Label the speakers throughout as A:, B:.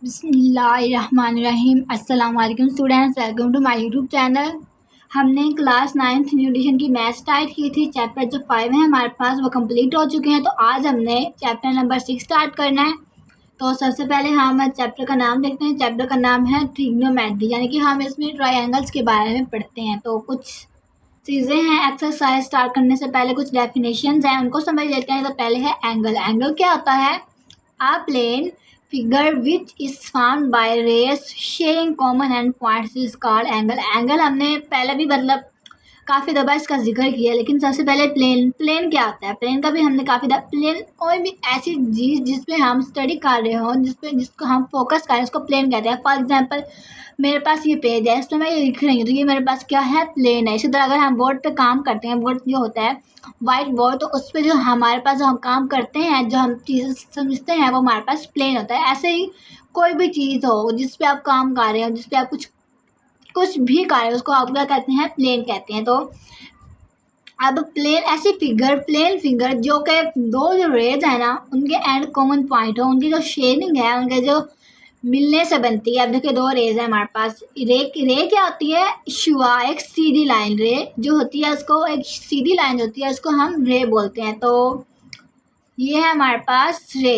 A: बिस्मिल्लाहिर्रहमानिर्रहीम। अस्सलाम वालेकुम students, welcome to my YouTube channel. हमने क्लास 9th न्यू एडिशन की मैथ स्टार्ट की थी। चैप्टर जो 5 है हमारे पास वो कंप्लीट हो चुके हैं। तो आज हमने चैप्टर नंबर 6 स्टार्ट करना है। तो सबसे पहले हम चैप्टर का नाम देखते हैं। चैप्टर का नाम है ट्रिग्नोमेट्री, यानी कि हम इसमें ट्रायंगल्स के बारे में पढ़ते हैं। तो कुछ चीज़ें हैं, एक्सरसाइज स्टार्ट करने से पहले कुछ डेफिनेशंस हैं, उनको समझ लेते हैं। तो पहले है एंगल। एंगल क्या होता है? A plane figure which is formed by rays sharing common endpoints is called angle. Angle हमने पहले भी काफ़ी दफ़ा इसका जिक्र किया, लेकिन सबसे पहले प्लेन क्या होता है? प्लेन का भी हमने काफ़ी दफ़ा प्लेन कोई भी ऐसी चीज़ जिसपे हम स्टडी कर रहे हो, जिसको हम फोकस करें, उसको प्लेन कहते हैं। फॉर एग्जांपल मेरे पास ये पेज है, इसमें मैं ये लिख रही हूँ, तो ये मेरे पास क्या है? प्लेन है। इसी तरह अगर हम बोर्ड पे काम करते हैं, बोर्ड जो होता है वाइट बोर्ड, तो उस पर जो हमारे पास जो हम काम करते हैं, जो हम चीज़ें समझते हैं, वो हमारे पास प्लेन होता है। ऐसे ही कोई भी चीज़ हो जिस पे आप काम कर रहे हो, जिस पे आप कुछ भी कर रहे हो, उसको आप क्या कहते हैं? प्लेन कहते हैं। तो अब प्लेन फिगर जो के दो जो रेज है ना, उनके एंड कॉमन पॉइंट हो, उनकी जो शेयरिंग है, उनके जो मिलने से बनती है। अब देखिए दो रेज है हमारे पास। रे क्या होती है? शुआ, एक सीधी लाइन। रे जो होती है उसको, एक सीधी लाइन होती है, उसको हम रे बोलते हैं। तो ये है हमारे पास रे।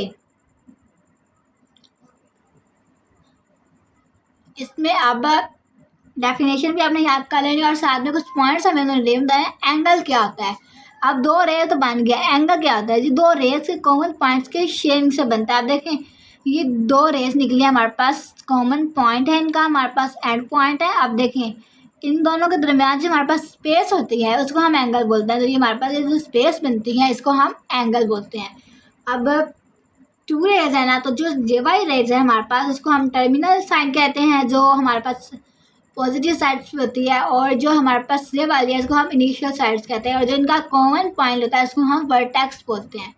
A: इसमें अब डेफिनेशन भी आपने याद कर लेनी और साथ में कुछ पॉइंट्स हमें उन्होंने बताए। एंगल क्या होता है? अब दो रे तो बन गया। एंगल क्या होता है जी? दो रेस के कॉमन पॉइंट्स के शेयरिंग से बनता है। अब देखें, ये दो रेस निकली हमारे पास, कॉमन पॉइंट है इनका, हमारे पास एंड पॉइंट है। अब देखें इन दोनों के दरमियान जो हमारे पास स्पेस होती है उसको हम एंगल बोलते हैं। तो ये हमारे पास जो स्पेस बनती है इसको हम एंगल बोलते हैं। अब टू रेज है ना, तो जो जे वाई रेज है हमारे पास, उसको हम टर्मिनल साइन कहते हैं, जो हमारे पास पॉजिटिव साइड्स पे होती है, और जो हमारे पास ये वाली है इसको हम इनिशियल साइड्स कहते हैं, और जो इनका कॉमन पॉइंट होता है उसको हम वर्टेक्स बोलते हैं।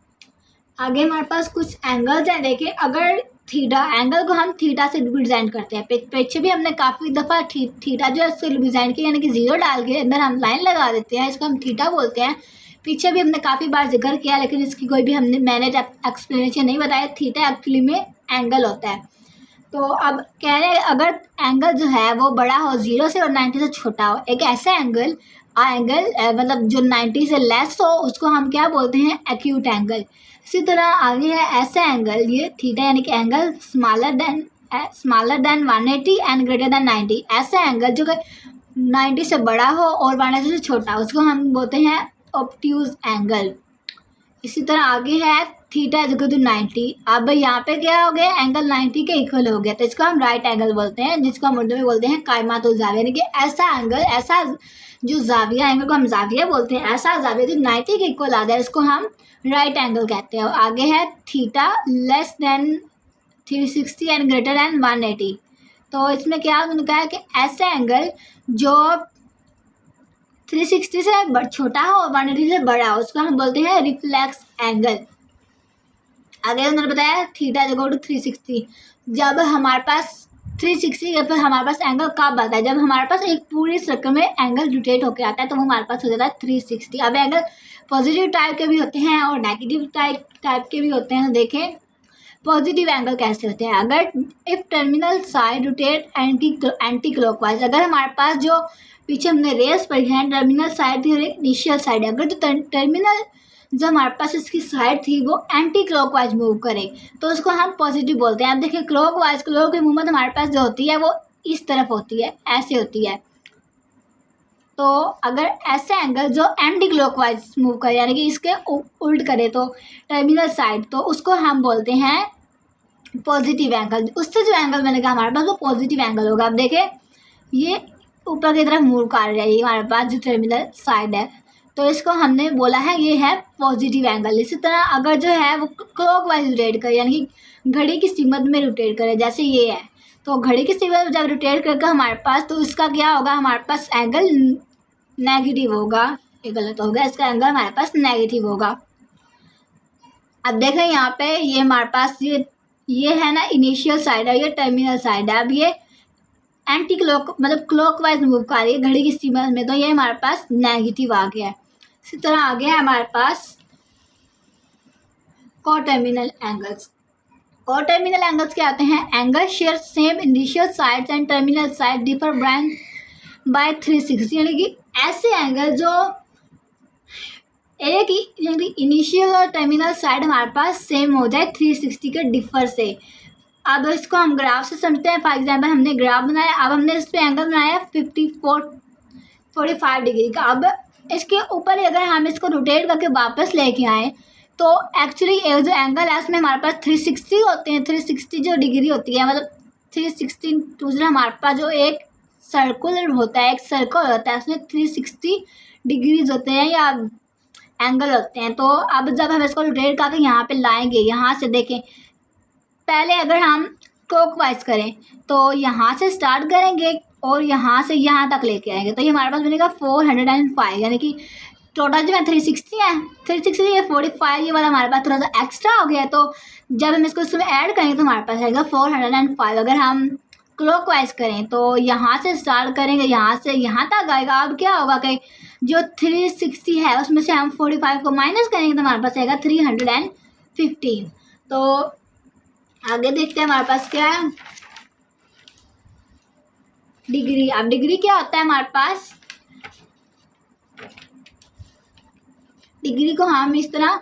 A: आगे हमारे पास कुछ एंगल्स हैं। देखिए, अगर थीटा, एंगल को हम थीटा से रिप्रेजेंट करते हैं। पीछे भी हमने काफ़ी दफ़ा थीटा जो है इससे रिप्रेजेंट किया, यानी कि जीरो डाल के अंदर हम लाइन लगा देते हैं, इसको हम थीटा बोलते हैं। पीछे भी हमने काफ़ी बार जिक्र किया, लेकिन इसकी कोई भी मैंने एक्सप्लेनेशन नहीं बताया। थीटा एक्चुअली में एंगल होता है। तो अब कह रहे हैं अगर एंगल जो है वो बड़ा हो 0 से और 90 से छोटा हो, एक ऐसा एंगल मतलब जो 90 से लेस हो, उसको हम क्या बोलते हैं? Acute angle. इसी तरह आगे है ऐसा एंगल, ये थीटा, यानी कि angle smaller than 180 and greater than 90। ऐसा एंगल जो कि 90 से बड़ा हो और 180 से छोटा हो, उसको हम बोलते हैं ऑब्ट्यूज एंगल। इसी तरह आगे है थीटा इज इक्वल टू 90। अब यहाँ पे क्या हो गया? एंगल 90 के इक्वल हो गया, तो इसको हम राइट एंगल बोलते हैं, जिसको हम उर्दू में बोलते हैं कायमातुल जाविया, यानी कि ऐसा एंगल, ऐसा जो जाविया एंगल को हम जाविया बोलते हैं, ऐसा जाविया जो 90 के इक्वल आ जाए इसको हम राइट एंगल कहते हैं। और आगे है theta less than 360 and greater than 180। तो इसमें क्या उन्होंने कहा है कि ऐसा एंगल जो 360 से छोटा हो और 180 से बड़ा हो, उसको हम बोलते हैं रिफ्लेक्स एंगल। आगे उन्होंने बताया थीटा इज इक्वल टू 360। जब हमारे पास 360 के ऊपर हमारे पास एंगल कब आता है? जब हमारे पास एक पूरी सर्कल में एंगल रोटेट होकर आता है, तो वो हमारे पास हो जाता है 360। अब एंगल पॉजिटिव टाइप के भी होते हैं और नेगेटिव टाइप के भी होते हैं। तो देखें पॉजिटिव एंगल कैसे होते हैं। अगर if terminal side rotate anti clockwise, अगर हमारे पास जो पीछे हमने रेस पढ़ी है, टर्मिनल साइड थी और एक इनिशियल साइड है, अगर जो टर्मिनल जो हमारे पास इसकी साइड थी वो एंटी क्लॉकवाइज मूव करे, तो उसको हम पॉजिटिव बोलते हैं। अब देखिए क्लॉकवाइज, क्लॉक की मूवमेंट हमारे पास जो होती है वो इस तरफ होती है, ऐसे होती है। तो अगर ऐसे एंगल जो एंटी क्लॉकवाइज मूव करे, यानी कि इसके उल्ट करे, तो टर्मिनल साइड, तो उसको हम बोलते हैं पॉजिटिव एंगल। उससे जो एंगल मैंने कहा हमारे पास वो पॉजिटिव एंगल होगा। अब देखें ये ऊपर की तरफ मूव कर रही है हमारे पास जो टर्मिनल साइड है, तो इसको हमने बोला है ये है पॉजिटिव एंगल। इसी तरह अगर जो है वो क्लॉकवाइज रोटेट करे, यानी कि घड़ी की सीमत में रोटेट करे, जैसे ये है, तो घड़ी की सीमत में जब रोटेट करके हमारे पास, तो इसका क्या होगा? हमारे पास एंगल नेगेटिव होगा। ये गलत हो गया, इसका एंगल हमारे पास नेगेटिव होगा। अब देखें यहाँ पे ये हमारे पास ये है ना इनिशियल साइड है, ये टर्मिनल साइड है। अब ये एंटी क्लॉक मतलब क्लॉकवाइज मूव कर रही है घड़ी की सीमत में, तो ये हमारे पास नेगेटिव आ गया है। इसी तरह आगे है हमारे पास कोटर्मिनल एंगल्स। और टर्मिनल एंगल्स क्या होते हैं? Angle share same initial sides and terminal side differ branch by 360, यानी कि ऐसे एंगल जो एक ही इनिशियल और टर्मिनल साइड हमारे पास सेम हो जाए 360 के डिफर से। अब इसको हम ग्राफ से समझते हैं। फॉर एग्जांपल हमने ग्राफ बनाया, अब हमने इस पे एंगल बनाया 45 डिग्री का। अब इसके ऊपर अगर हम इसको रोटेट करके वापस लेके आए तो एक्चुअली जो एंगल है उसमें हमारे पास 360 होते हैं। 360 जो डिग्री होती है, मतलब 360 दूसरा हमारे पास जो एक सर्कुलर होता है, एक सर्कल होता है, उसमें 360 डिग्रीज होते हैं या एंगल होते हैं। तो अब जब हम इसको रोटेट करके यहाँ पे लाएंगे, यहाँ से देखें, पहले अगर हम क्लॉकवाइज करें तो यहाँ से स्टार्ट करेंगे और यहाँ से यहाँ तक लेके आएंगे तो ये हमारे पास बनेगा 405, यानी कि टोटल जो है 360 है, 360 ये 45, ये वाला हमारे पास थोड़ा सा एक्स्ट्रा हो गया। तो जब हम इसको इसमें ऐड करेंगे तो हमारे पास आएगा 405। अगर हम क्लॉकवाइज करें तो यहाँ से स्टार्ट करेंगे, यहाँ से यहाँ तक आएगा। अब क्या होगा कि जो 360 है उसमें से हम 45 को माइनस करेंगे तो हमारे पास आएगा 315। तो आगे देखते हैं हमारे पास क्या है, डिग्री। अब डिग्री क्या होता है हमारे पास? डिग्री को हम इस तरह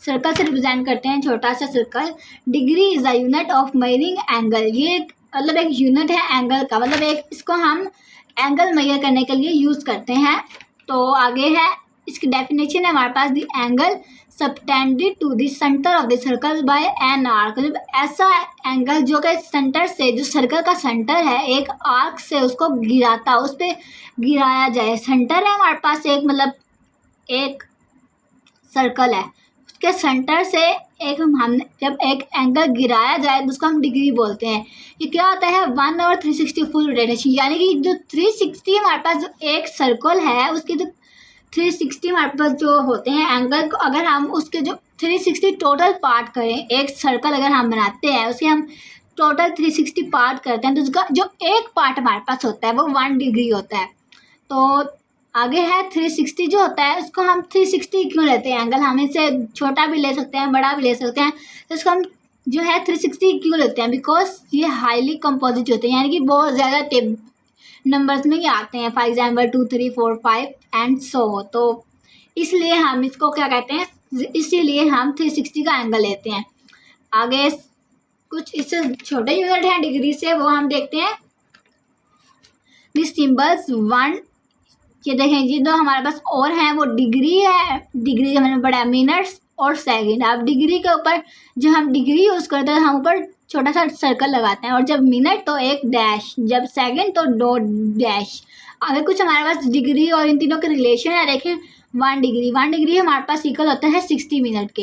A: सर्कल से रिप्रेजेंट करते हैं, छोटा सा circle. Degree is a unit of measuring angle, ये मतलब एक यूनिट है एंगल का, मतलब एक इसको हम एंगल मेजर करने के लिए यूज़ करते हैं। तो आगे है इसकी डेफिनेशन है हमारे पास, the angle subtended to the centre of the circle by an arc, मतलब ऐसा एंगल जो कि सेंटर से, जो सर्कल का सेंटर है, एक आर्क से उसको गिराता, उस पर गिराया जाए। सेंटर है हमारे पास एक, मतलब एक सर्कल है, उसके सेंटर से एक हम जब एक एंगल गिराया जाए तो उसको हम डिग्री बोलते हैं। ये क्या होता है? 1 और 360 फुल रोटेशन, यानी कि जो 360 हमारे पास जो एक सर्कल है उसकी जो 360 हमारे पास जो होते हैं एंगल को, अगर हम उसके जो 360 टोटल पार्ट करें, एक सर्कल अगर हम बनाते हैं उसे हम टोटल 360 पार्ट करते हैं तो उसका जो एक पार्ट हमारे पास होता है वो 1 डिग्री होता है। तो आगे है 360 जो होता है उसको हम 360 क्यों लेते हैं एंगल? हम इसे छोटा भी ले सकते हैं, बड़ा भी ले सकते हैं, तो इसको हम जो है 360 क्यों लेते हैं? बिकॉज ये हाईली कंपोजिट होते हैं, यानी कि बहुत ज़्यादा टेब नंबर्स में ये आते हैं। For example 2, 3, 4, 5 and so. तो इसलिए हम इसको क्या कहते हैं, इसीलिए हम 360 का एंगल लेते हैं। आगे कुछ इससे छोटे यूनिट हैं डिग्री से, वो हम देखते हैं। दिस सिंबल्स 1, ये देखें जी, जो हमारे पास और हैं वो डिग्री है। डिग्री का मतलब बड़ा मिनट्स और सेकंड। अब डिग्री के ऊपर जो हम डिग्री यूज़ करते हैं हम ऊपर छोटा सा सर्कल लगाते हैं, और जब मिनट तो एक डैश, जब सेकंड तो 2 डैश। अगर कुछ हमारे पास डिग्री और इन तीनों के रिलेशन है, देखें 1 डिग्री हमारे पास इक्वल होता है 60 मिनट के।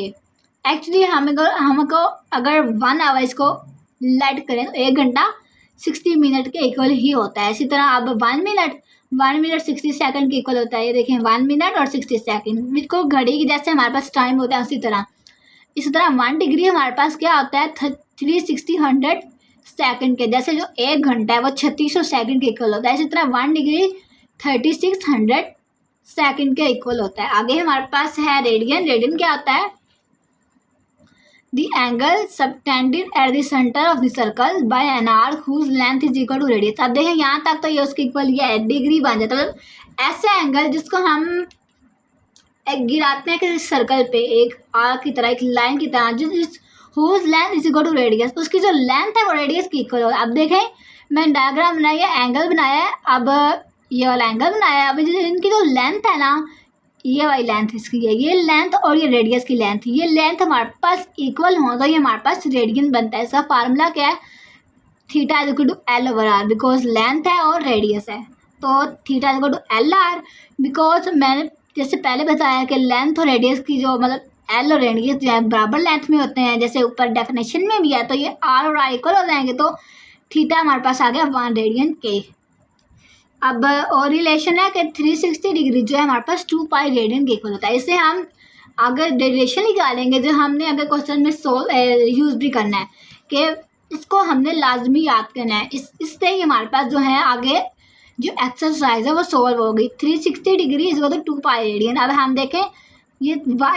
A: एक्चुअली हमको अगर 1 आवर इसको लेट करें तो 1 घंटा 60 मिनट के इक्वल ही होता है। इसी तरह अब 1 मिनट 60 सेकंड के इक्वल होता है। ये देखें 1 मिनट और 60 सेकंड, बिल्कुल घड़ी की जैसे हमारे पास टाइम होता है उसी तरह। 1 डिग्री हमारे पास क्या होता है 360 सेकंड के, जैसे जो 1 घंटा है वो 3600 सेकंड के इक्वल होता है। इसी तरह 1 डिग्री 3600 सेकंड के इक्वल होता है। आगे हमारे पास है रेडियन क्या होता है? The angle subtended at the center of the circle by an arc whose length is equal to radius। अब देखें यहाँ तक तो ये उसके इक्वल ये है, डिग्री बन जाता है। मतलब ऐसे एंगल जिसको हम एक गिराते हैं किसी सर्कल पे, एक आर्क की तरह, एक लाइन की तरह, जिस whose length is equal to radius, उसकी जो लेंथ है वो रेडियस की इक्वल होगा। अब देखें मैं डायग्राम बनाया, एंगल बनाया है, अब ये वाला एंगल बनाया है। अब इनकी जो लेंथ है ना, ये वाली लेंथ इसकी है, ये लेंथ और ये रेडियस की लेंथ, ये लेंथ हमारे पास इक्वल हो तो ये हमारे पास रेडियन बनता है। इसका फार्मूला क्या है? Theta is equal to L over R, because length है और रेडियस है। तो theta is equal to L R, because मैंने जैसे पहले बताया कि लेंथ और रेडियस की जो मतलब एल और रेडियस जो है बराबर लेंथ में होते हैं, जैसे ऊपर डेफिनेशन में भी है। तो ये आर और आर इक्वल हो जाएंगे तो थीटा हमारे पास आ गया 1 रेडियन के। अब और रिलेशन है कि 360 डिग्री जो है हमारे पास 2 पाई रेडियन के इक्वल होता है। इसे हम अगर रिलेशन निकालेंगे जो हमने अगर क्वेश्चन में यूज़ भी करना है कि इसको हमने लाजमी याद करना है। इससे ही हमारे पास जो है आगे जो एक्सरसाइज है वो सोल्व होगी। 360 degree is equal to 2 pi radian. अब हम देखें ये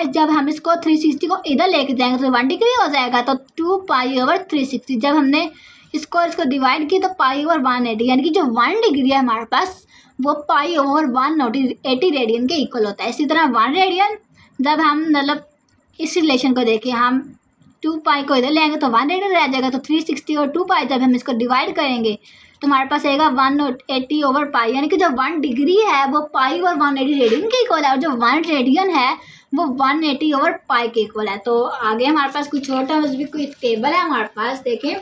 A: जब हम इसको 360 को इधर लेके जाएंगे तो 1 डिग्री हो जाएगा, तो 2π/360। जब हमने इसको डिवाइड किया तो π/180, यानी कि जो 1 डिग्री है हमारे पास वो π/180 रेडियन के इक्वल होता है। इसी तरह 1 रेडियन जब हम मतलब इस रिलेशन को देखें, हम 2π को इधर लेंगे तो 1 रेडियन रह जाएगा, तो 360 और 2π जब हम इसको डिवाइड करेंगे तो हमारे पास आएगा 180/π, यानी कि जो 1 डिग्री है वो π/180 रेडियन के इक्वल है, और जो 1 रेडियन है वो 180/π के इक्वल है। तो आगे हमारे पास कुछ और टर्म्स भी, कोई टेबल है हमारे पास, देखें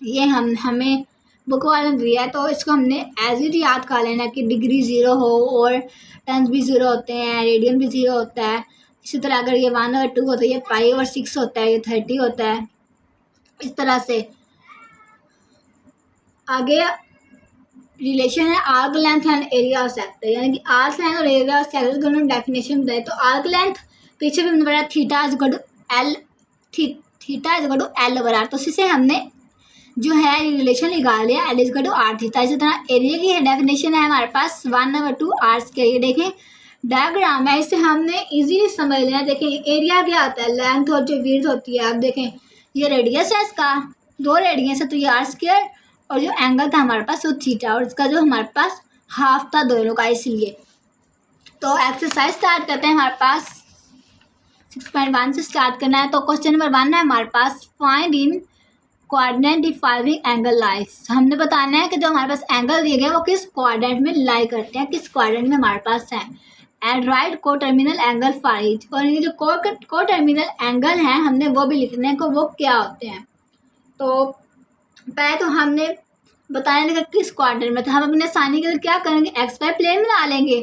A: ये हमें बुक वाले ने दिया है, तो इसको हमने एज इट याद कर लेना कि डिग्री 0 हो और टर्म्स भी 0 होते हैं, रेडियन भी 0 होता है। इसी तरह अगर ये 1/2 होता है, ये π/6 होता है, ये 30 होता है। इस तरह से आगे रिलेशन है arc length and area of sector, यानी कि आर्क लेंथ और एरिया ऑफ सेक्टर को उन्होंने डेफिनेशन बताई। तो आर्क लेंथ पीछे भी हमने पढ़ा θ=L/r, तो इससे हमने जो है रिलेशन निकाल लिया L=r θ। इसी तरह एरिया की डेफिनेशन है हमारे पास 1/2r²। ये देखें डायग्राम है, इससे हमने इजीली समझ लिया। देखें एरिया क्या होता है, लेंथ और जो विड्थ होती है। आप देखें ये रेडियस है, इसका 2 रेडियस है, तो ये r², और जो एंगल था हमारे पास वो थीटा, और इसका जो हमारे पास हाफ था दोनों का, इसलिए। तो एक्सरसाइज स्टार्ट करते हैं। हमारे पास 6.1 से स्टार्ट करना है। तो क्वेश्चन नंबर 1 है हमारे पास, find in coordinate the following angle lies. हमने बताना है कि जो हमारे पास एंगल दिए गए वो किस कोऑर्डिनेट में लाई करते हैं, किस कोऑर्डिनेट में हमारे पास है। एंड राइट को टर्मिनल एंगल फॉर ईच, और ये जो को टर्मिनल एंगल हैं हमने वो भी लिखने हैं को वो क्या होते हैं। तो पहले तो हमने बताया था किस क्वाड्रेंट में, तो हम अपने आसानी के लिए क्या करेंगे, एक्स वाई प्लेन बना लेंगे।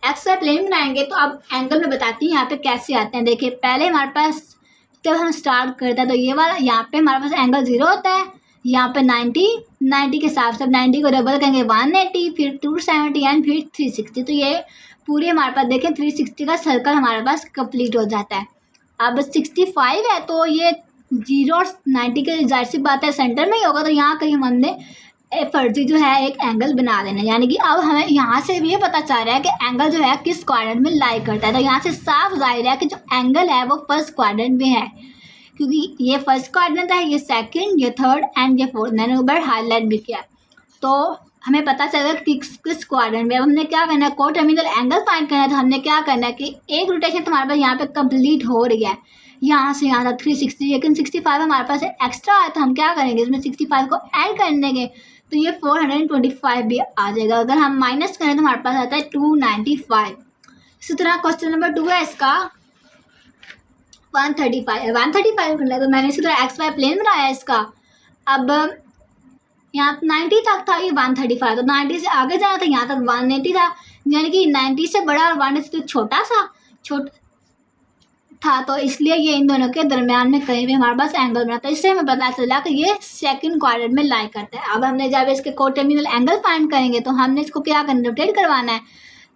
A: एक्स वाई प्लेन बनाएंगे तो अब एंगल में बताती हूँ यहाँ पे कैसे आते हैं। देखिए पहले हमारे पास जब हम स्टार्ट करते हैं तो ये वाला यहाँ पे हमारे पास एंगल 0 होता है, यहाँ पे 90 के हिसाब से 90 को डबल करेंगे 180, फिर 270 एंड फिर 360। तो ये पूरी हमारे पास देखें 360 का सर्कल हमारे पास कंप्लीट हो जाता है। अब 65 है तो ये 0 और 90 के जाहिर सी बात है सेंटर में ही होगा, तो यहाँ कहीं हमने फर्जी जो है एक एंगल बना देना। यानी कि अब हमें यहाँ से भी ये पता चल रहा है कि एंगल जो है किस क्वाड्रेंट में लाई करता है। तो यहाँ से साफ जाहिर है कि जो एंगल है वो फर्स्ट क्वाड्रेंट में है, क्योंकि ये फर्स्ट क्वाड्रेंट है, ये सेकंड, ये थर्ड एंड ये फोर्थ, मैंने ऊपर हाईलाइट भी किया। तो हमें पता चलेगा कि किस क्वाड्रेंट में। अब हमने क्या करना है, को टर्मिनल एंगल फाइंड करना है। तो हमने क्या करना है कि एक रोटेशन तुम्हारे पास यहाँ पे कंप्लीट हो रही है, यहाँ से यहाँ तक 360, लेकिन 65 हमारे पास एक्स्ट्रा है, तो हम क्या करेंगे इसमें 65 को ऐड कर देंगे, तो ये 425 भी आ जाएगा। अगर हम माइनस करें तो हमारे पास आता है 295। इसी तरह क्वेश्चन नंबर 2 है इसका 135 करना है। तो मैंने इसी तरह एक्स वाई प्लेन बनाया है इसका। अब यहाँ 90 तक था ये 135, तो 90 से आगे जाना था, यहाँ तक 180 था, यानी कि 90 से बड़ा और 180 से छोटा था, तो इसलिए ये इन दोनों के दरमियान में कहीं भी हमारे पास एंगल बना था। इससे हमें पता चला कि ये सेकंड क्वाड्रेंट में लाई करता है। अब हमने जब इसके को टर्मिनल एंगल फाइंड करेंगे तो हमने इसको क्या करना, रोटेट करवाना है।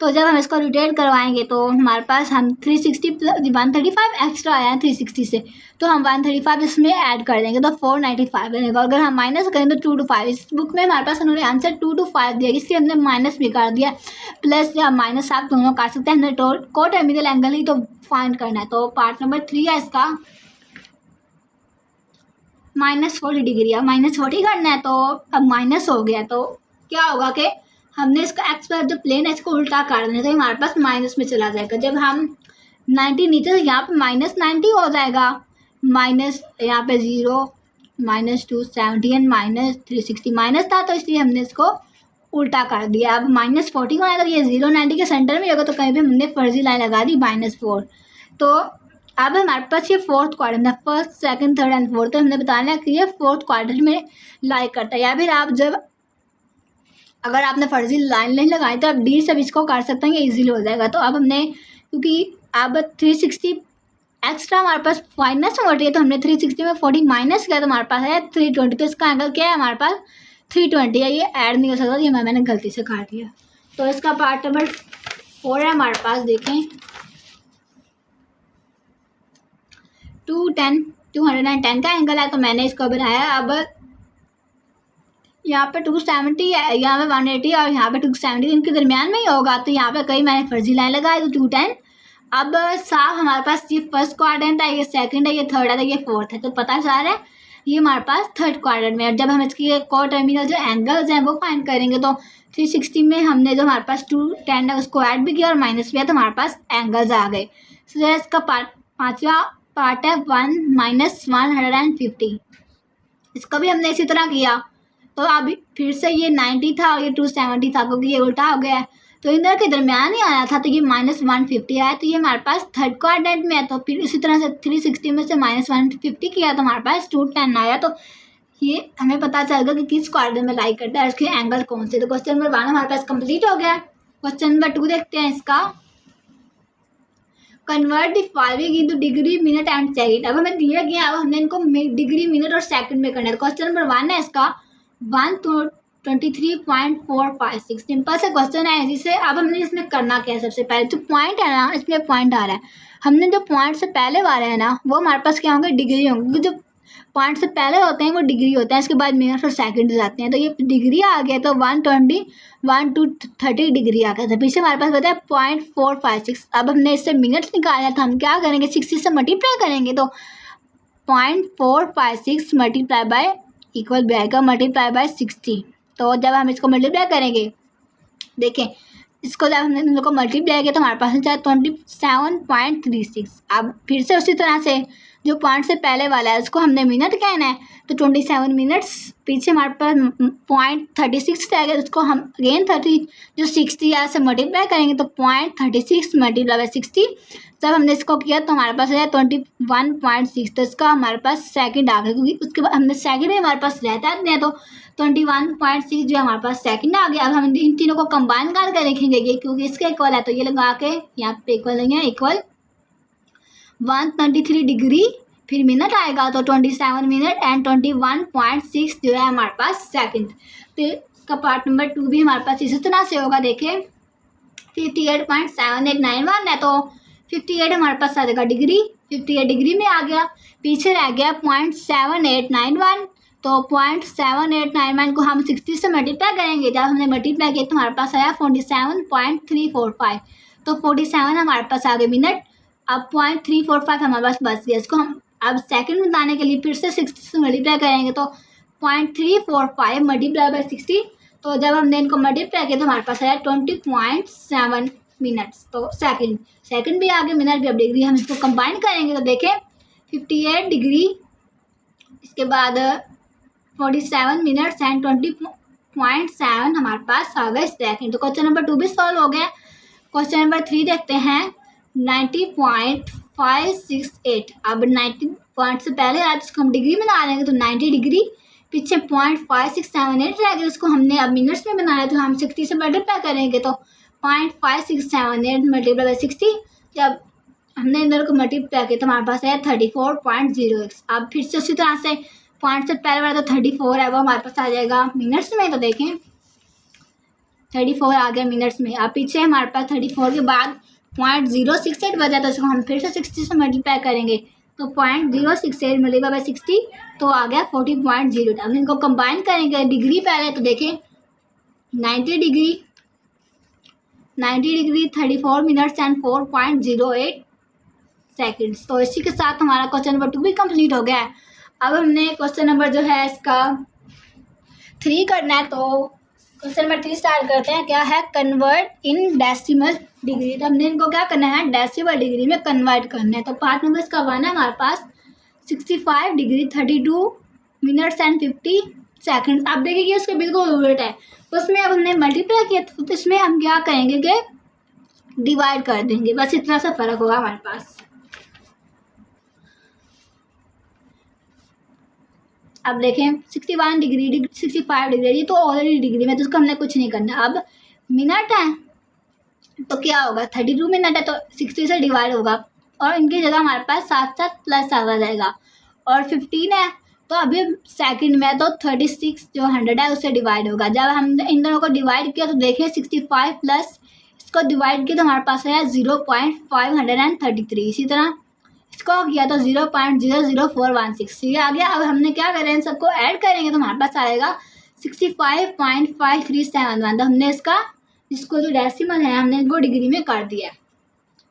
A: तो जब हम इसको रोटेट करवाएंगे तो हमारे पास हम 360 + 135 एक्स्ट्रा आया है 360 से, तो हम 135 इसमें ऐड कर देंगे तो 495 बनेगा। अगर हम माइनस करें तो 2 to 5, इस बुक में हमारे पास उन्होंने आंसर 2 to 5 दिया, इसलिए हमने माइनस भी कर दिया, प्लस या माइनस आप दोनों कर सकते हैं। हमने को टर्मिनल एंगल ही तो फाइंड करना है। तो पार्ट नंबर 3 है इसका -40 डिग्री। अब -40 करना है, तो अब माइनस हो गया तो क्या होगा कि हमने इसका एक्स वाई जो प्लेन है इसको उल्टा कर देना, तो हमारे पास माइनस में चला जाएगा। जब हम 90 नीचे तो यहाँ पे -90 हो जाएगा, माइनस यहाँ पे 0, -270 एंड -360 माइनस था, तो इसलिए हमने इसको उल्टा कर दिया। अब -40 को आया तो ये 0 90 के सेंटर में होगा, तो कहीं भी हमने फर्जी लाइन लगा दी -4। तो अब हमारे पास ये फोर्थ क्वाड्रेंट है, first second third and fourth, तो हमने बताना है कि ये फोर्थ क्वाड्रेंट में लाई करता है। या फिर आप जब अगर आपने फर्जी लाइन नहीं लगाई तो आप डी से भी इसको कर सकते हैं, ये इजीली हो जाएगा। तो अब हमने क्योंकि अब 360 एक्स्ट्रा हमारे पास माइनस 40 है, तो हमने 360 में 40 माइनस किया तो हमारे पास है 320। तो इसका एंगल क्या है हमारे पास 320 है, ये ऐड नहीं हो सकता, ये मैंने गलती से काट दिया। तो इसका पार्ट नंबर 4 है हमारे पास, देखें 210 का एंगल है, तो मैंने इसको बनाया। अब यहाँ पे 270 है, यहाँ पे 180 और यहाँ पे 270, इनके दरमियान में ही होगा, तो यहाँ पे कहीं मैंने फर्जी लाइन लगाई तो 210 अब साफ हमारे पास ये फर्स्ट क्वाड्रेंट है, ये सेकंड है, ये थर्ड है, ये फोर्थ है, तो पता चल रहा है ये हमारे पास थर्ड क्वाड्रेंट में है। जब हम इसकी को टर्मिनल जो एंगल्स हैं वो फाइंड करेंगे तो 360 में हमने जो हमारे पास 210 है उसको ऐड भी किया और माइनस भी है, तो हमारे पास एंगल्स आ गए। तो इसका पाँचवा पार्ट है 1 - 150, इसका भी हमने इसी तरह किया। तो अब फिर से ये 90 था और ये 270 था, क्योंकि ये उल्टा हो गया है, तो इधर के दरमियान ही आना था, तो ये -150 आया, तो ये हमारे पास थर्ड क्वाड्रेंट में है। तो फिर इसी तरह से 360 में से -150 किया तो हमारे पास 210 आया। तो ये हमें पता चल गया कि किस क्वाड्रेंट में लाई करता है, उसके एंगल कौन से। तो क्वेश्चन नंबर 1 हमारे पास कंप्लीट हो गया। क्वेश्चन नंबर 2 देखते हैं इसका। Convert the following into degree, minute and second. अब हमें दिया गया, अब हमने इनको डिग्री, मिनट और सेकंड में करना है। क्वेश्चन नंबर 1 है इसका 1 to 23.456, सिंपल से क्वेश्चन है जिसे अब हमने इसमें करना क्या है। सबसे पहले जो पॉइंट है ना, इसमें पॉइंट आ रहा है, हमने जो पॉइंट से पहले वाले हैं ना वो हमारे पास क्या होंगे, डिग्री होंगे, क्योंकि जो पॉइंट से पहले होते हैं वो डिग्री होते हैं, इसके बाद मिनट और सेकंड जाते हैं। तो ये डिग्री आ गया, तो 120 to 30 डिग्री आ गया था। पीछे हमारे पास बताया 0.456। अब हमने इससे मिनट निकालना था, हम क्या करेंगे 60 से मल्टीप्लाई करेंगे, तो 0.456 मल्टीप्लाई बाय इक्वल भी आएगा मल्टीप्लाई बाय 60। तो जब हम इसको मल्टीप्लाई करेंगे, देखें इसको जब हमने इन लोग को मल्टीप्लाई किया तो हमारे पास जाए 27.36। अब फिर से उसी तरह से जो पॉइंट से पहले वाला है उसको हमने मिनट कहना है, तो 27 मिनट्स। पीछे हमारे पास 0.36 रहेगा, उसको हम अगेन 30 जो 60 है से मल्टीप्लाई करेंगे, तो 0.36 मल्टीप्लाई बाय 60। जब हमने इसको किया तो हमारे पास है 21.6, तो इसका हमारे पास सेकंड आ गया, क्योंकि उसके बाद हमने सेकंड ही हमारे पास रहता है, तो 21.6 जो हमारे पास सेकंड आ गया। अब हम इन तीनों को कंबाइन करके देखेंगे ये, क्योंकि इसके इक्वल है, तो ये लगा के यहाँ पे इक्वल नहीं है, इक्वल 123 डिग्री फिर मिनट आएगा, तो 27 मिनट एंड 21.6 जो है हमारे पास सेकंड। तो इसका पार्ट नंबर 2 भी हमारे पास इसी तरह से होगा। देखें 58.7891 है, तो 58 हमारे पास आ जाएगा डिग्री, 58 डिग्री में आ गया। पीछे रह गया 0.7891, तो 0.7891 को हम 60 से मल्टीप्लाई करेंगे। जब हमने मल्टीप्लाई किया तो हमारे पास आया 47.345, तो 47 हमारे पास आ गए मिनट। अब 0.345 हमारे पास बच गया, इसको हम अब सेकंड बताने के लिए फिर से 60 से मल्टीप्लाई करेंगे, तो 0.345 मल्टीप्लाई बाय 60। तो जब हमने इनको मल्टीप्लाई किया तो हमारे पास आया 20.7 मिनट्स, तो सेकंड भी आ गए, मिनट भी। अब डिग्री हम इसको कंबाइन करेंगे, तो देखें 58 डिग्री, इसके बाद 47 मिनट्स एंड 20.7 हमारे पास आ गए सेकंड। तो क्वेश्चन नंबर 2 भी सॉल्व हो गया। क्वेश्चन नंबर 3 देखते हैं 90.568। अब 90 पॉइंट से पहले आया तो उसको हम डिग्री में बना लेंगे, तो 90 डिग्री, पीछे 0.5678 रह गया, उसको हमने अब मिनट्स में बनाया, तो हम 60 से मल्टीप्लाई करेंगे, तो 0.5678 मल्टीप्लाई बाय 60। जब हमने इधर को मल्टीप्लाई किया तो हमारे पास है 34.06। अब फिर से उसी तरह से पॉइंट से पहले वाला तो 34 है वो हमारे पास आ जाएगा मिनट्स में, तो देखें 34 आ गया मिनट्स में। अब पीछे हमारे पास 34 के बाद 0.068 बचा, तो इसको हम फिर से 60 से मल्टीप्लाई करेंगे, तो 0.068 मल्टीप्लाई बाय 60 तो आ गया 40.08। अब इनको कंबाइन करेंगे डिग्री पहले, तो देखें 90 डिग्री 34 मिनट्स एंड 4.08 सेकेंड्स। तो इसी के साथ हमारा क्वेश्चन नंबर 2 भी कंप्लीट हो गया है। अब हमने क्वेश्चन नंबर जो है इसका 3 करना है, तो क्वेश्चन नंबर 3 स्टार्ट करते हैं। क्या है, कन्वर्ट इन डेसिमल डिग्री। तो हमने इनको क्या करना है, डेसिमल डिग्री में कन्वर्ट करना है। तो पार्ट नंबर इसका 1 है हमारे पास 65 डिग्री 32 मिनट्स एंड 50 सेकेंड। आप देखिए उसके बिल्कुल उल्ट है, उसमें अब हमने मल्टीप्लाई किया तो इसमें हम क्या करेंगे कि डिवाइड कर देंगे, बस इतना सा फर्क होगा हमारे पास। अब देखें 61 डिग्री 65 डिग्री, ये तो ऑलरेडी डिग्री में, तो उसको हमने कुछ नहीं करना। अब मिनट है तो क्या होगा 32 मिनट है तो 60 से डिवाइड होगा, और इनकी जगह हमारे पास 7 प्लस आ जाएगा। और 15 है तो अभी सेकंड में तो 36 जो 100 है उससे डिवाइड होगा। जब हम इन दोनों को डिवाइड किया तो देखें 65 प्लस इसको डिवाइड किया तो हमारे पास है 0.533। इसी तरह इसको किया तो 0.00416 ये आ गया। अब हमने क्या करें, इन सबको ऐड करेंगे तो हमारे पास आएगा 65.5371। तो हमने इसका जिसको जो डेसिमल है हमने इनको डिग्री में कर दिया है।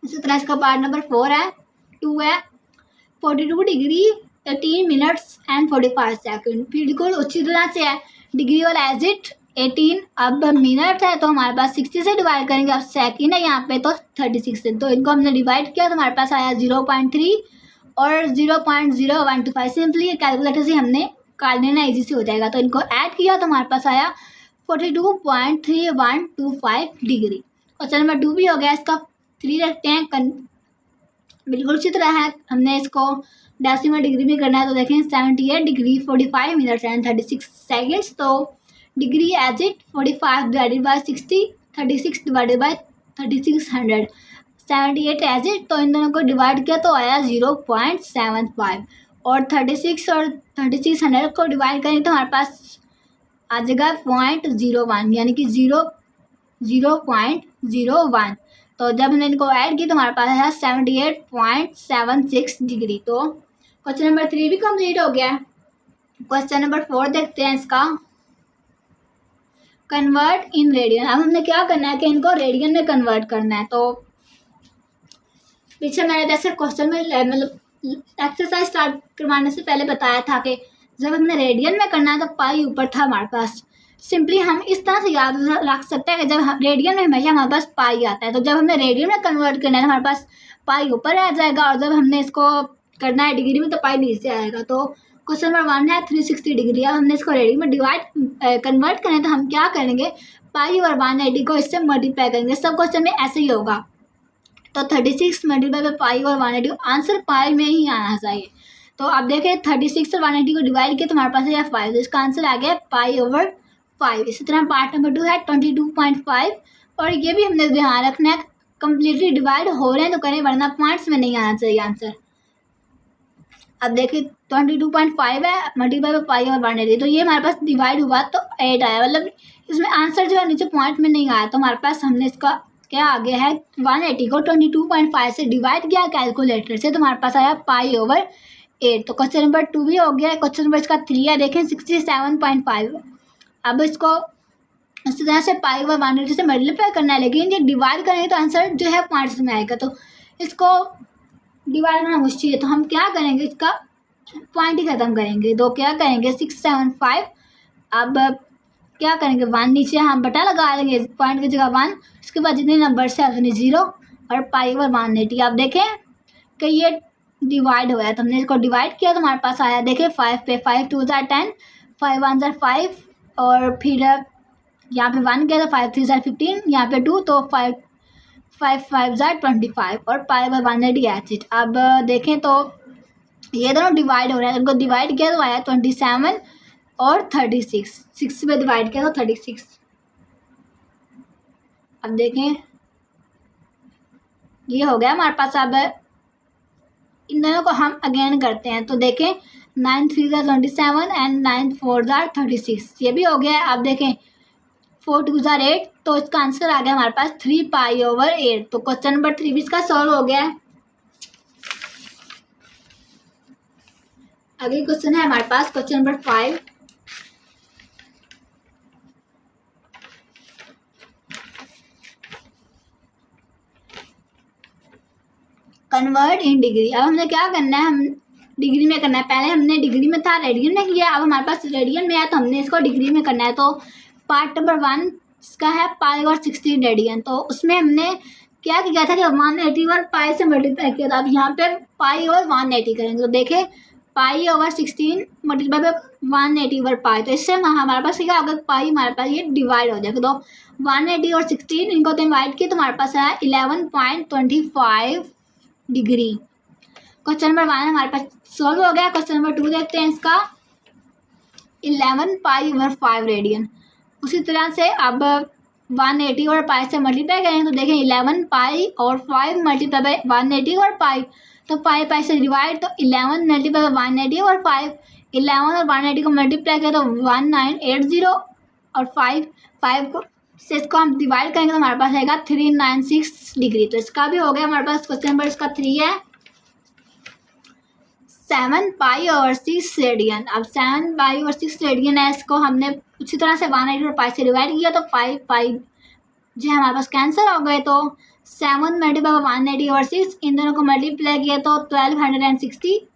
A: इसी तरह इसका पार्ट नंबर 4 है, 2 है 42 डिग्री 18 मिनट्स एंड 45 सेकंड। बिल्कुल उसी तरह से है, डिग्री वाला एज इट 18। अब मिनट है तो हमारे पास 60 से डिवाइड करेंगे, अब सेकंड है यहाँ पे तो 36 से, तो इनको हमने डिवाइड किया तो हमारे पास आया 0.3 और 0.0125। सिंपली कैलकुलेटर से हमने कर लेना, ईजी से हो जाएगा। तो इनको ऐड किया तो हमारे पास आया 42.3125 डिग्री। क्वेश्चन नंबर 2 भी हो गया। इसका 3 रखते हैं, बिल्कुल उसी तरह है, हमने इसको डेसिमल डिग्री में करना है। तो देखें 78 डिग्री 45 मिनट्स एंड 36 सेकेंड्स। तो degree as it 45 divided by 60, 36 divided by 3600, 78 as it. तो इन दोनों को डिवाइड किया तो आया 0.75 और 36 और 3600 को डिवाइड करें तो हमारे पास आ जाएगा 0.01 यानी कि 0.01। तो जब हमने इनको ऐड की तो हमारे पास है 78.76 डिग्री। तो क्वेश्चन नंबर 3 भी कंप्लीट हो गया। क्वेश्चन नंबर 4 देखते हैं इसका, कन्वर्ट इन रेडियन। अब हमने क्या करना है कि इनको रेडियन में कन्वर्ट करना है। तो पीछे मैंने जैसे क्वेश्चन में मतलब एक्सरसाइज स्टार्ट करवाने से पहले बताया था कि जब हमने रेडियन में करना है तो पाई ऊपर था हमारे पास। सिंपली हम इस तरह से याद रख सकते हैं कि जब रेडियन में हमेशा हमारे पास पाई आता है, तो जब हमने रेडियन में कन्वर्ट करना है हमारे पास पाई ऊपर आ जाएगा, और जब हमने इसको करना है डिग्री में तो पाई नीचे आएगा। तो क्वेश्चन नंबर 1 है 360 डिग्री। अब हमने इसको रेडियन में कन्वर्ट करना है तो हम क्या करेंगे, पाई और 180 को इससे मल्टीप्लाई करेंगे। सब क्वेश्चन में ऐसे ही होगा। तो 36 मल्टीप्लाई बाई पाई और 180, आंसर पाई में ही आना चाहिए। तो अब देखें 36 और 180 को डिवाइड किया तो हमारे पास है 5, तो इसका आंसर आ गया पाई ओवर 5। इसी तरह पार्ट नंबर 2 है 22.5, और ये भी हमने ध्यान रखना है कम्प्लीटली डिवाइड हो रहे हैं तो करें, वरना पॉइंट्स में नहीं आना चाहिए आंसर। अब देखिए 22.5 है मल्टीप्लाई बाई पाई और 180, तो ये हमारे पास डिवाइड हुआ तो 8 आया, मतलब इसमें आंसर जो है नीचे पॉइंट में नहीं आया। तो हमारे पास हमने इसका क्या आ गया है 180 को 22.5 से डिवाइड किया कैलकुलेटर से, तो हमारे पास आया पाई ओवर 8। तो क्वेश्चन नंबर 2 भी हो गया। क्वेश्चन नंबर इसका 3 है, देखें 67.5। अब इसको इसी तरह से पाई ओवर 180 से मल्टीप्लाई करना है, लेकिन ये डिवाइड करेंगे तो आंसर जो है पॉइंट्स में आएगा, तो इसको डिवाइड करना मुश्किल है। तो हम क्या करेंगे, इसका पॉइंट ही ख़त्म करेंगे। तो क्या करेंगे 675, अब क्या करेंगे 1 नीचे हम बटा लगा लेंगे पॉइंट की जगह 1, इसके बाद जितने नंबर से उतनी 0 और पाई ओवर 180। आप देखें कि ये डिवाइड हो गया, तो हमने इसको डिवाइड किया तो हमारे पास आया देखें 5 पे 5 2 ज़ार 10, 5 1 ज़ार 5, और फिर यहाँ पे 1 किया तो 5 3 ज़ार 15, यहाँ पे 2 तो 5 5 ज़ार 25 और पाई ओवर 180 एच। अब देखें तो ये दोनों डिवाइड हो रहे हैं, इनको डिवाइड किया तो आया 27 और 36, 6 पे डिवाइड किया तो 36। अब देखें ये हो गया हमारे पास। अब इन दोनों को हम अगेन करते हैं, तो देखें 9 3 ज़ार 27 एंड 9 4 ज़ार 36, ये भी हो गया है। अब देखें 4 2 ज़ार 8, तो इसका आंसर आ गया हमारे पास 3 पाई ओवर 8। तो क्वेश्चन नंबर 3 भी इसका सॉल्व हो गया है। अगली क्वेश्चन है हमारे पास question number 5। Convert in degree. अब हमने क्या करना है, हम डिग्री में करना है। पहले हमने डिग्री में था, रेडियन में किया, अब हमारे पास रेडियन में है तो हमने इसको डिग्री में करना है। तो पार्ट नंबर 1 इसका है पाई और 16 रेडियन। तो उसमें हमने क्या किया था कि 180 और पाई से मल्टीप्लाई किया था। अब यहाँ पे पाई और 180 करेंगे, तो देखें pi over 16 multiply by 180 over पाई, तो इससे हमारे पास क्या होगा, पाई हमारे पास ये डिवाइड हो जाएगा। तो 180 और 16 इनको तो डिवाइड किया तो हमारे पास है 11.25 डिग्री। क्वेश्चन नंबर 1 हमारे पास सॉल्व हो गया। क्वेश्चन नंबर 2 देखते हैं इसका, 11 पाई ओवर 5 रेडियन। उसी तरह से अब 180 और पाई से मल्टीप्लाई करेंगे तो देखें 11 पाई और 5 मल्टीप्लाई बाई 180 और पाई, तो पाई पाई से डिवाइड, तो 11 मल्टीप्लाई बाई 180 और 5, 11 और 180 को मल्टीप्लाई करें तो 1980 और 5 को से इसको हम डिवाइड करेंगे तो हमारे पास आएगा 396 डिग्री। तो इसका भी हो गया हमारे पास। क्वेश्चन नंबर इसका 3 है 7 पाई ओवर 6 रेडियन। अब 7 पाई ओवर 6 रेडियन है, इसको हमने उसी तरह से 180 और पाई से डिवाइड किया तो पाई पाई जो हमारे पास कैंसिल हो गए, तो 7 मल्टीप्लाई 180/6, इन दोनों को मल्टीप्लाई किया तो 1260/6।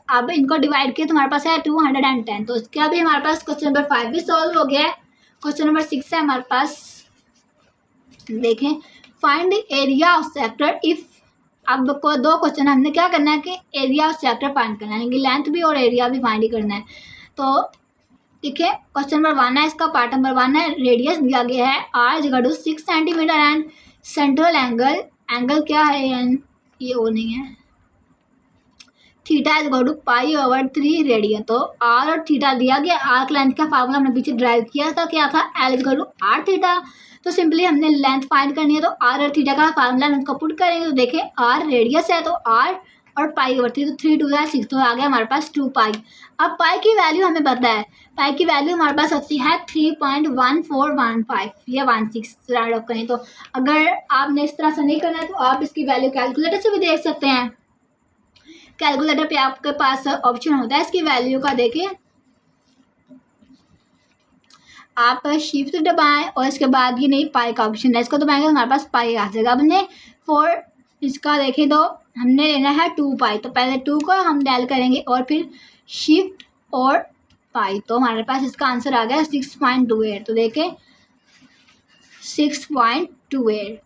A: अब इनको डिवाइड किया तो हमारे पास है 210। तो इसके अभी हमारे पास क्वेश्चन नंबर 5 भी सॉल्व हो गया है। क्वेश्चन नंबर 6 है हमारे पास, देखें, find area of sector if. अब को दो क्वेश्चन हमने क्या करना है कि एरिया ऑफ सेक्टर फाइंड करना है, यानी कि लेंथ भी और एरिया भी फाइंड ही करना है। तो देखिए क्वेश्चन नंबर 1 है, इसका पार्ट नंबर 1 है। रेडियस दिया गया है r is equal to 6 centimetre and central angle क्या है, ये वो नहीं है, theta is equal to π/3 radian. तो r और थीटा दिया गया। आर्क लेंथ का फार्मूला हमने पीछे ड्राइव किया था, क्या था, l is equal to r theta. तो सिंपली हमने लेंथ फाइंड करनी है, तो r और थीटा का फार्मूला हम उसको पुट करेंगे। तो देखें r रेडियस है तो r और π/3, तो 3 2 6, तो आ गया हमारे पास 2 पाई। अब पाई की वैल्यू हमें पता है, पाई की वैल्यू हमारे पास होती है 3.1415 या 16 राउंड ऑफ करें। तो अगर आपने इस तरह से नहीं करना है तो आप इसकी वैल्यू कैलकुलेटर से भी देख सकते हैं। कैलकुलेटर पे आपके पास ऑप्शन होता है इसकी वैल्यू का। देखिए आप शिफ्ट दबाएं और इसके बाद ये नहीं पाई का ऑप्शन है, इसको दबाएंगे तो हमारे पास पाई आ जाएगा। अब हमने 4 इसका देखें तो हमने लेना है 2 पाई, तो पहले 2 को हम डायल करेंगे और फिर शिफ्ट और पाई, तो हमारे पास इसका आंसर आ गया 6.28। तो देखें 6.28।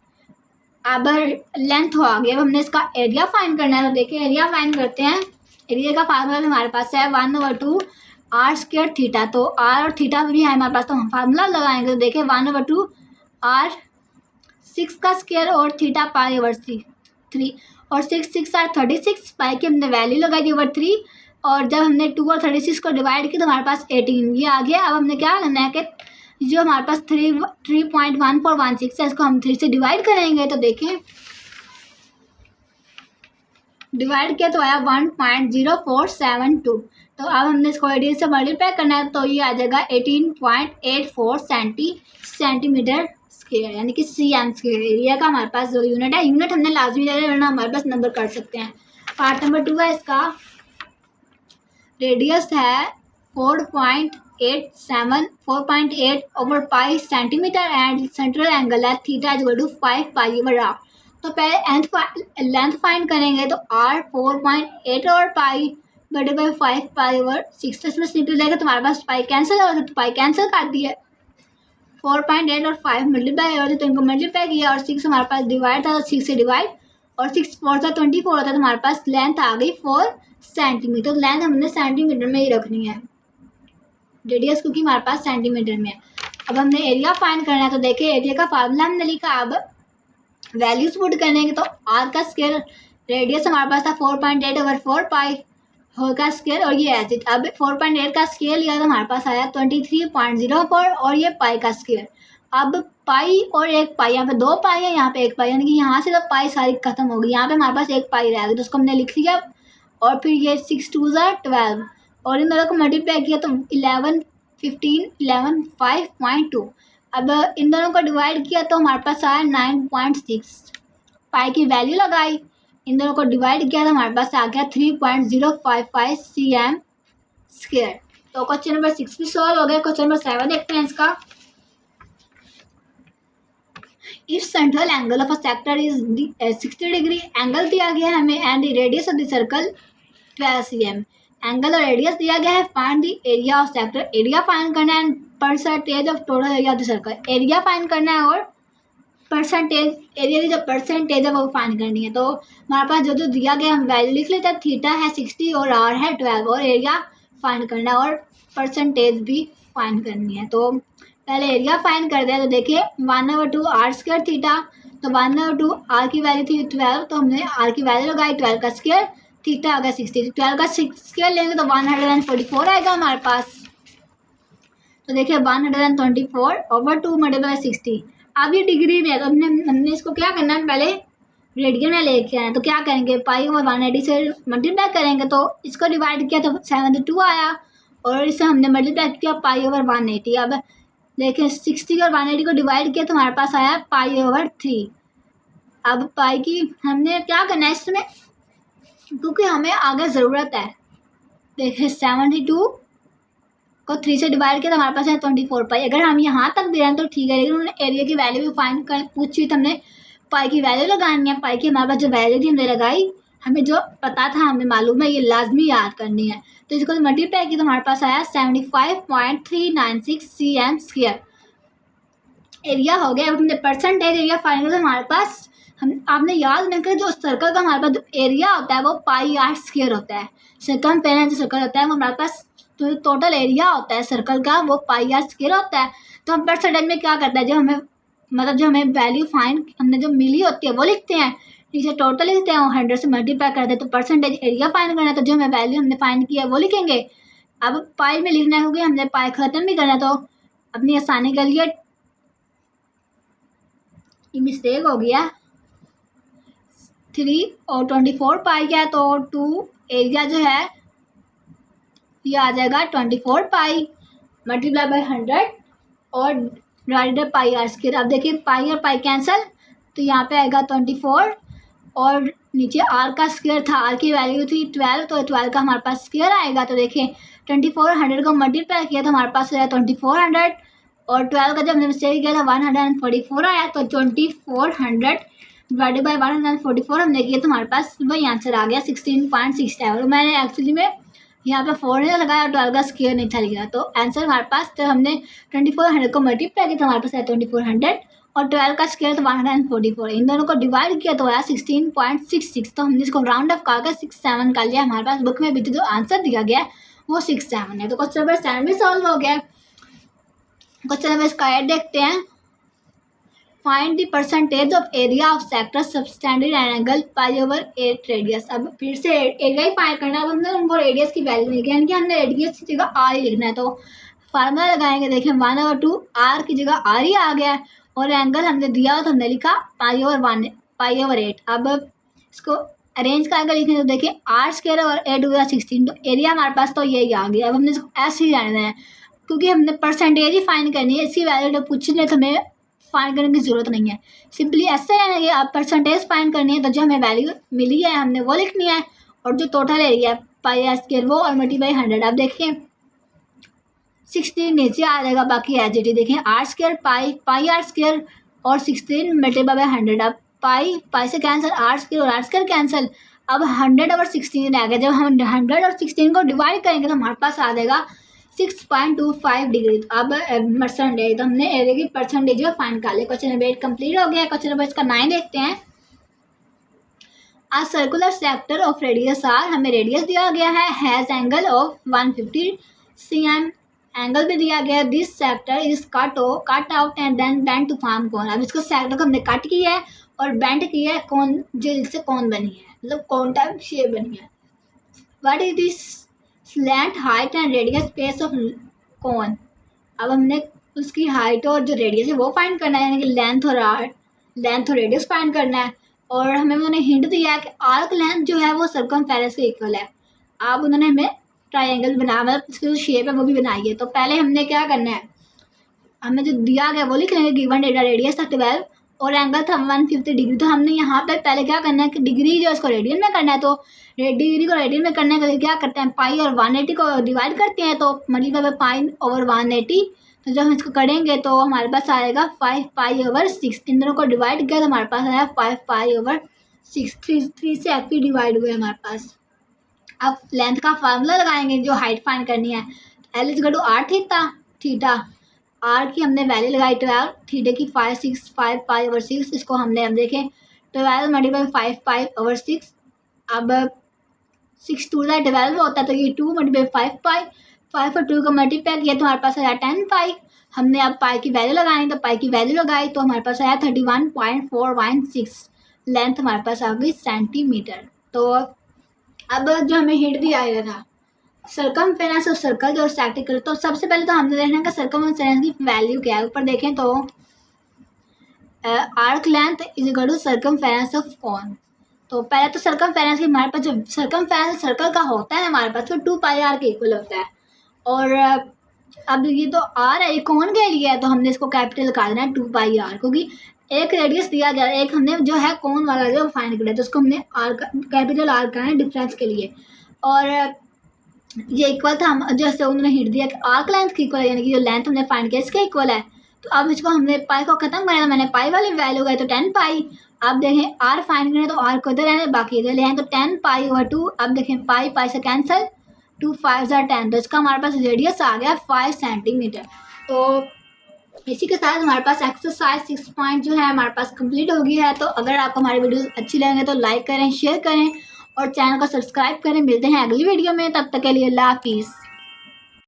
A: अब लेंथ हो आ गया। अब हमने इसका एरिया फाइंड करना है, तो देखिए एरिया फाइंड करते हैं। एरिया का फार्मूला भी हमारे पास है 1/2 r² थीटा। तो r और थीटा भी है हमारे पास, तो हम फार्मूला लगाएंगे। तो देखिए 1/2 r 6 का स्क्वायर और थीटा π/3 और 6 are 36, पाई की हमने वैल्यू लगाई थी over 3 और जब हमने 2 और 36 को डिवाइड किया तो हमारे पास 18 ये आ गया। अब हमने क्या करना है कि जो हमारे पास 3.1416 है इसको हम 3 से डिवाइड करेंगे। तो देखें डिवाइड किया तो आया 1.0472। तो अब हमने इसको 18 से मल्टीप्लाई करना है, तो ये आ जाएगा 18.84 सेंटीमीटर स्क्वायर, यानी कि cm स्क्वायर। एरिया का हमारे पास जो यूनिट है, यूनिट हमने लाजमी लेना, हमारे पास नंबर कर सकते हैं। पार्ट नंबर 2 है, इसका रेडियस है 4.8 सेंटीमीटर एंड सेंट्रल एंगल है theta is equal to 5 π/r। तो पहले लेंथ फाइंड करेंगे, तो r 4.8 और पाई बटे बाई 5 π/6। तो इसमें सिंपल जाएगा, तुम्हारे पास पाई कैंसिल हो, तो पाई कैंसिल कर दिए। 4.8 और 5 मल्टीप्लाई होते तो इनको मल्टीप्लाई किया और 6 हमारे पास डिवाइड था, तो 6 से डिवाइड और 6 4 था 24 होता है, तो हमारे पास लेंथ आ गई 4 सेंटीमीटर। लेंथ हमने सेंटीमीटर में ही रखनी है, रेडियस क्योंकि हमारे पास सेंटीमीटर में है। अब हमने एरिया फाइंड करना है, तो देखिए एरिया का फार्मूला हमने लिखा। अब वैल्यूज पुट करने के, तो आर का स्क्वायर रेडियस हमारे पास था 4.8/4 पाई होगा स्क्वायर और ये एज इट। अब 4.8 का स्क्वायर लिया तो हमारे पास आया 23.04 और ये पाई का स्क्वायर। अब पाई और एक पाई, यहाँ पे 2 पाई है, यहाँ पे 1 पाई, यानी कि यहाँ से तो पाई सारी खत्म होगी, यहाँ पे हमारे पास 1 पाई रह गई, तो उसको हमने लिख लिया। और फिर ये 6 2 12 और इन दोनों को मल्टीप्लाई किया तो 11 15 11 5.2। अब इन दोनों को डिवाइड किया तो हमारे पास आया 9.6। पाई की वैल्यू लगाई, इन दोनों को डिवाइड किया तो हमारे पास आ गया 3.055 cm स्क्वायर। तो क्वेश्चन नंबर 6 भी सॉल्व हो गया। क्वेश्चन नंबर 7 देखते हैं इसका। If central angle of a sector is 60 degree, angle दिया गया है हमें and the radius of the circle 12 cm। Angle और रेडियस दिया गया है, find the area of sector. Area find करना है, percentage of total area of the circle. Area find करना है और परसेंटेज, एरिया की जो परसेंटेज है वो फाइंड करनी है। तो हमारे पास जो जो दिया गया हम वैल्यू लिख लेते हैं। थीटा है 60 और आर है 12 और एरिया फाइंड करना है और परसेंटेज भी फाइंड करनी है। तो पहले एरिया फाइंड करते हैं। तो देखिए 1/2 r² थीटा, तो 1/2 r की वैल्यू थी 12, तो हमने r की वैल्यू लगाई 12 का स्क्वायर, थीटा आ गया 60, 12 का स्क्वायर लेंगे तो 144 आएगा हमारे पास। तो देखिए 124/2 मल्टीप्लाई 60। अब ये डिग्री में है, तो हमने इसको क्या करना है, पहले रेडियन में लेके आए। तो क्या करेंगे, पाई और 180 से मल्टीप्लाई करेंगे, तो इसको डिवाइड किया तो 72 आया और इसे हमने मल्टीप्लाई किया π/180। अब देखिए 60 और 180 को डिवाइड किया तो हमारे पास आया π/3। अब पाई की हमने क्या करना है इसमें, क्योंकि हमें आगे ज़रूरत है। देखिए 72 को 3 से डिवाइड किया तो हमारे पास है 24 पाई। अगर हम यहाँ तक दे रहे हैं तो ठीक है, लेकिन उन्होंने एरिया की वैल्यू भी फाइंड कर पूछी तो हमने पाई की वैल्यू लगानी है। पाई की हमारे पास जो वैल्यू थी हमने लगाई, हमें जो पता था हमें मालूम है, ये लाजमी याद करनी है। तो इसको मल्टीप्लाई किया तो हमारे पास आया 75.396 cm²। एरिया हो गया। अब हमने परसेंटेज एरिया फाइंड किया तो हमारे पास आपने याद नहीं किया, जो सर्कल का हमारे पास जो एरिया होता है वो πr² होता है। सर्कमफेरेंस जो सर्कल होता है वो हमारे पास जो टोटल एरिया होता है सर्कल का वो πr² होता है। तो हम परसेंटेज में क्या करते हैं, जो हमें मतलब जो हमें वैल्यू फाइंड हमने जो मिली होती है वो लिखते हैं, नीचे टोटल लिखते हैं और 100 से मल्टीप्लाई करते हैं। तो परसेंटेज एरिया फाइंड करना है तो जो हमें वैल्यू हमने फाइंड किया है वो लिखेंगे। अब पाई में लिखना है क्योंकि हमने पाई ख़त्म भी करना है, तो अपनी आसानी के लिए मिस्टेक हो गया 3 और 24 पाई क्या है, तो 2 एरिया जो है ये आ जाएगा 24 पाई मल्टीप्लाई बाई 100 और डिवाइडेड πr²। अब देखिए पाई और पाई कैंसिल, तो यहाँ पे आएगा 24 और नीचे r का स्क्वायर था, r की वैल्यू थी 12, तो 12 का हमारे पास स्क्वायर आएगा। तो देखिए 24 100 को मल्टीप्लाई किया तो हमारे पास आया 2400 और 12 का जब हमने मिस्टेक किया था 144 आया। तो 2400 डिवाइडेड बाई 144 हमने किया तो हमारे पास वही आंसर आ गया 16.67। और मैंने एक्चुअली में यहाँ पे 4 नहीं लगाया और 12 का स्क्वायर नहीं था लिखा, तो आंसर हमारे पास जब हमने 2400 को मल्टीप्लाई किया तो हमारे पास आया 2400 और 12 का स्क्वायर तो 144। इन दोनों को डिवाइड किया तो आया 16.66। तो हमने इसको राउंड ऑफ करके 67 कर लिया। हमारे पास बुक में भी जो आंसर दिया गया है वो 67 है। तो क्वेश्चन नंबर 7 भी सॉल्व हो गया। क्वेश्चन नंबर इसका ऐड देखते हैं। Find the percentage of area of sector subtended angle π/8 radius. अब फिर से एरिया ही फाइंड करना है। अब हमने उनको रेडियस की वैल्यू नहीं, यानी कि हमने रेडियस की जगह r ही लिखना है। तो फार्मूला लगाएंगे, देखिए 1/2 r की जगह r ही आ गया है और एंगल हमने दिया हो तो हमने लिखा π/8। अब इसको अरेंज करके लिखें तो देखिए r² और 8 होगा 16, तो एरिया हमारे पास तो यही आ गया। अब हमने इसको ऐसे ही रहने देना है क्योंकि हमने परसेंटेज ही फाइंड करनी है, इसकी वैल्यू जब पूछने तो हमें फाइंड करने की ज़रूरत नहीं है, सिंपली ऐसे रहने के आप परसेंटेज फाइंड करनी है तो जो हमें वैल्यू मिली है हमने वो लिखनी है और जो टोटल एरिया है πr² वो और मल्टीप्लाई 100। अब देखिए 16 नीचे आ जाएगा, बाकी एज इट इज देखिए r² πr² और 16 मल्टीप्लाई बाई 100। अब पाई से कैंसिल, r² और r² कैंसिल। अब 100 और 16 आ गया। जब हम 100 और 16 को डिवाइड करेंगे तो हमारे पास आ जाएगा 6.25 डिग्री। अब परसेंटेज तो हमने एरिया की परसेंटेज फाइंड कर लिया। क्वेश्चन नंबर 8 कंप्लीट हो गया। क्वेश्चन नंबर इसका 9 देखते हैं। A circular sector of radius R, हमें रेडियस दिया गया है, has angle of 150 cm, angle भी दिया गया है। This sector is cut out and then bend to form cone. अब इसको सेक्टर को हमने कट किया है और बेंड किया है कोन, जिससे कोन बनी है, मतलब कोन टाइप शेप बनी है। What is this slant height and radius space of cone. अब हमने उसकी हाइट और जो रेडियस है वो फाइंड करना है, यानी कि लेंथ और रेडियस फाइंड करना है। और हमें उन्होंने हिंट दिया है कि आर्क लेंथ जो है वो सर्कमफेरेंस के इक्वल है। अब उन्होंने हमें ट्रायंगल बना, मतलब इसकी जो शेप है वो भी बनाई है। तो पहले हमने क्या करना है, हमें जो दिया गया वो लिख लेंगे। गिवन डेटा रेडियस था 12 और एंगल था 150 डिग्री। तो हमने यहाँ पे पहले क्या करना है कि डिग्री जो इसको रेडियन में करना है, तो डिग्री को रेडियन में करने के लिए क्या करते हैं, पाई और 180 को डिवाइड करते हैं, तो मल्टीप्लाई बाई पाई ओवर 180। तो जब हम इसको करेंगे तो हमारे पास आएगा 5 π/6। इन दोनों को डिवाइड किया तो हमारे पास आया 5 π/6। 3 से एक्चुअली डिवाइड हुए हमारे पास। अब लेंथ का फार्मूला लगाएंगे जो हाइट फाइंड करनी है। L is to r theta, r की हमने वैल्यू लगाई 12, थीटा की 5 π/6। इसको हमने अब देखें 12 मल्टीप्लाई 5 π/6। अब 6 2 12 होता है, तो ये 2 मल्टीप्लाई 5 और 2 का मल्टीप्लाई किया तो हमारे पास आया 10 पाई। हमने अब पाई की वैल्यू लगानी, तो पाई की वैल्यू लगाई तो हमारे पास आया 31.416। लेंथ हमारे पास आ गई सेंटीमीटर। तो अब जो हमें हिंट दिया गया था सर्कमफेरेंस और सर्कल जो सेक्टर, तो सबसे पहले तो हमने देखना है सर्कमफेरेंस की वैल्यू क्या है। ऊपर देखें तो arc length is equal to circumference of cone. तो पहले तो सर्कमफेरेंस की हमारे पास जो सर्कमफेरेंस सर्कल का होता है हमारे पास, तो 2πr के इक्वल होता है। और अब ये तो r है, ये कोन के लिए है, तो हमने इसको कैपिटल कर देना है 2πr, क्योंकि एक रेडियस दिया गया, एक हमने जो है कोन वाला जो फाइंड किया, तो उसको हमने कैपिटल r करना है डिफरेंस के लिए। और ये इक्वल था, हम जैसे उन्होंने हिंट दिया कि आर्क लेंथ की इक्वल है, यानी कि जो लेंथ हमने फाइंड किया इसके इक्वल है। तो अब इसको हमने पाई को ख़त्म करना है, मैंने पाई वाली वैल्यू गई तो 10 पाई। अब देखें आर फाइंड करें तो आर को इधर रहने बाकी इधर ले आए तो 10 पाई ओवर 2। अब देखें पाई पाई से कैंसिल, 2 5 10, तो इसका हमारे पास रेडियस आ गया 5 सेंटीमीटर। तो इसी के साथ हमारे पास एक्सरसाइज 6 पॉइंट जो है हमारे पास कंप्लीट हो गई है। तो अगर आपको हमारी वीडियोस अच्छी लगेंगे तो लाइक करें, शेयर करें और चैनल को सब्सक्राइब करें। मिलते हैं अगली वीडियो में, तब तक के लिए अल्लाह हाफिज़।